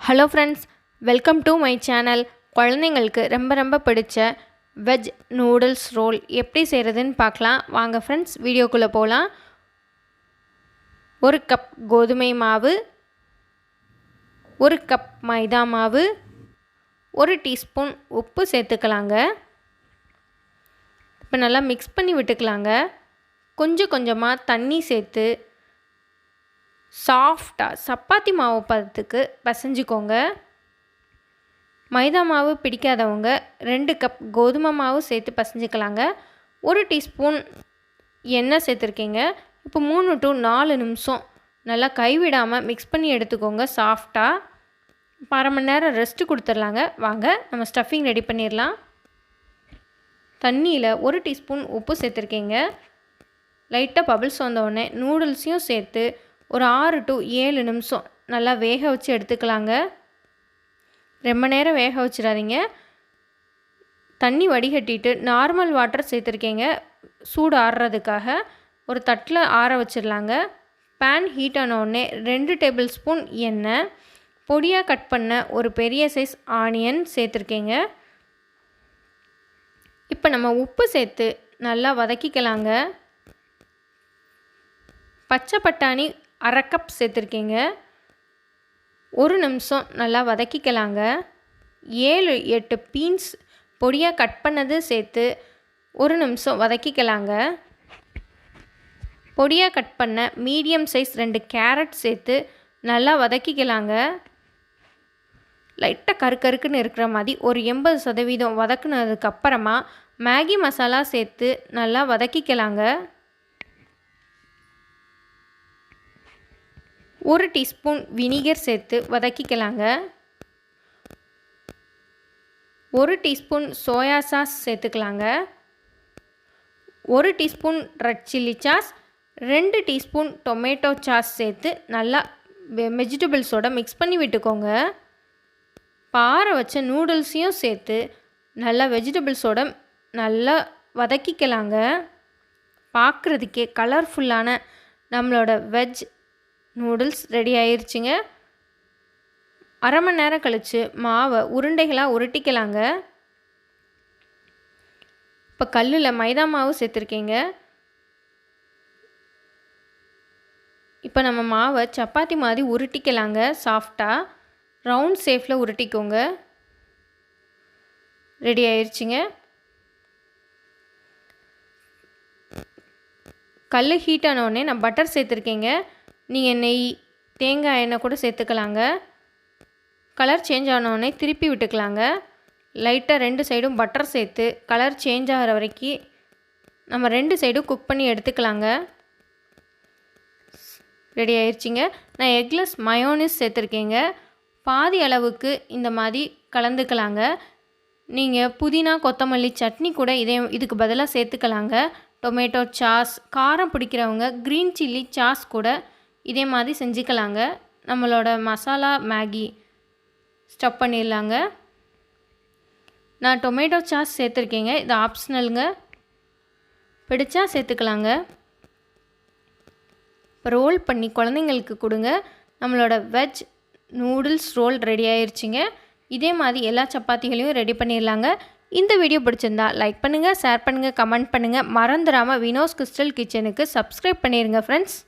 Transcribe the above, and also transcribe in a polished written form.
Hello friends, welcome to my channel. குழந்தைங்களுக்கு ரொம்ப ரொம்ப பிடிச்ச வெஜ் நூடுல்ஸ் ரோல் எப்படி செய்கிறதுன்னு பார்க்கலாம். வாங்க ஃப்ரெண்ட்ஸ், வீடியோக்குள்ளே போகலாம். ஒரு கப் கோதுமை மாவு, ஒரு கப் மைதா மாவு, ஒரு டீஸ்பூன் உப்பு சேர்த்துக்கலாங்க. இப்போ நல்லா மிக்ஸ் பண்ணி விட்டுக்கலாங்க. கொஞ்சம் கொஞ்சமாக தண்ணி சேர்த்து சாஃப்டாக சப்பாத்தி மாவு பதத்துக்கு பிசைஞ்சிக்கோங்க. மைதா மாவு பிடிக்காதவங்க 2 கப் கோதுமை மாவு சேர்த்து பிசைஞ்சிக்கலாங்க. 1 டீஸ்பூன் எண்ணெய் சேர்த்துருக்கீங்க. இப்போ 3 to 4 நிமிஷம் நல்லா கைவிடாமல் மிக்ஸ் பண்ணி எடுத்துக்கோங்க. சாஃப்டாக 1/2 மணி நேரம் ரெஸ்ட்டு கொடுத்துர்லாங்க. வாங்க நம்ம ஸ்டஃபிங் ரெடி பண்ணிடலாம். தண்ணியில் 1 டீஸ்பூன் உப்பு சேர்த்துருக்கீங்க. லைட்டாக பபிள்ஸ் வந்தோடனே நூடுல்ஸையும் சேர்த்து ஒரு 6 to 7 நிமிஷம் நல்லா வேக வச்சு எடுத்துக்கலாங்க. ரொம்ப நேரம் வேக வச்சிடாதீங்க. தண்ணி வடிகட்டிட்டு நார்மல் வாட்டர் சேர்த்துருக்கீங்க. சூடு ஆறுறதுக்காக ஒரு தட்டில் ஆற வச்சிடலாங்க. பேன் ஹீட் ஆனோடனே 2 டேபிள் ஸ்பூன் எண்ணெய், பொடியாக கட் பண்ண ஒரு பெரிய சைஸ் ஆனியன் சேர்த்துருக்கீங்க. இப்போ நம்ம உப்பு சேர்த்து நல்லா வதக்கிக்கலாங்க. பச்சை பட்டாணி 1/2 கப் சேர்த்துருக்கீங்க. 1 நிமிஷம் நல்லா வதக்கிக்கலாங்க. 7-8 பீன்ஸ் பொடியாக கட் பண்ணது சேர்த்து 1 நிமிஷம் வதக்கிக்கலாங்க. பொடியாக கட் பண்ண மீடியம் சைஸ் 2 கேரட் சேர்த்து நல்லா வதக்கிக்கலாங்க. லைட்டாக கருக்கருக்குன்னு இருக்கிற மாதிரி ஒரு 80% வதக்குனதுக்கப்புறமா மேகி மசாலா சேர்த்து நல்லா வதக்கிக்கலாங்க. 1 டீஸ்பூன் வினிகர் சேர்த்து வதக்கிக்கலாங்க. 1 டீஸ்பூன் சோயா சாஸ் சேர்த்துக்கலாங்க. 1 teaspoon red chilli sauce, 2 teaspoon tomato sauce சேர்த்து நல்லா வெஜிடபிள்ஸோடு மிக்ஸ் பண்ணி விட்டுக்கோங்க. பாற வச்ச நூடுல்ஸையும் சேர்த்து நல்லா வெஜிடபிள்ஸோடு நல்லா வதக்கிக்கலாங்க. பார்க்குறதுக்கே கலர்ஃபுல்லான நம்மளோட வெஜ் நூடுல்ஸ் ரெடி ஆயிடுச்சுங்க. 1/2 மணி நேரம் கழித்து மாவை உருண்டைகளாக உருட்டிக்கலாங்க. இப்போ கல்லில் மைதா மாவு சேர்த்துருக்கீங்க. இப்போ நம்ம மாவை சப்பாத்தி மாதிரி உருட்டிக்கலாங்க. சாஃப்டாக ரவுண்ட் ஷேப்பில் உருட்டிக்கோங்க. ரெடி ஆயிடுச்சுங்க. கல் ஹீட் ஆனோடனே நான் பட்டர் சேர்த்துருக்கீங்க. நீங்கள் நெய், தேங்காய் எண்ணெய் கூட சேர்த்துக்கலாங்க. கலர் சேஞ்ச் ஆனோடனே திருப்பி விட்டுக்கலாங்க. லைட்டாக 2 சைடும் பட்டர் சேர்த்து கலர் சேஞ்ச் ஆகிற வரைக்கும் நம்ம 2 சைடும் குக் பண்ணி எடுத்துக்கலாங்க. ரெடி ஆயிடுச்சிங்க. நான் எக்லெஸ் மயோனிஸ் சேர்த்துருக்கேங்க. பாதி அளவுக்கு இந்த மாதிரி கலந்துக்கலாங்க. நீங்கள் புதினா கொத்தமல்லி சட்னி கூட இதுக்கு பதிலாக சேர்த்துக்கலாங்க. டொமேட்டோ சாஸ், காரம் பிடிக்கிறவங்க க்ரீன் சில்லி சாஸ் கூட இதே மாதிரி செஞ்சுக்கலாங்க. நம்மளோட மசாலா மேகி ஸ்டப் பண்ணிடலாங்க. நான் டொமேட்டோ சாஸ் சேர்த்துருக்கேங்க. இது ஆப்ஷனலுங்க, பிடிச்சா சேர்த்துக்கலாங்க. இப்போ ரோல் பண்ணி குழந்தைங்களுக்கு கொடுங்க. நம்மளோட வெஜ் நூடுல்ஸ் ரோல் ரெடி ஆயிடுச்சுங்க. இதே மாதிரி எல்லா சப்பாத்திகளையும் ரெடி பண்ணிடலாங்க. இந்த வீடியோ பிடிச்சிருந்தா லைக் பண்ணுங்கள், ஷேர் பண்ணுங்கள், கமெண்ட் பண்ணுங்கள். மறந்துடாமல் வினோஸ் கிறிஸ்டல் கிச்சனுக்கு சப்ஸ்கிரைப் பண்ணிடுங்க ஃப்ரெண்ட்ஸ்.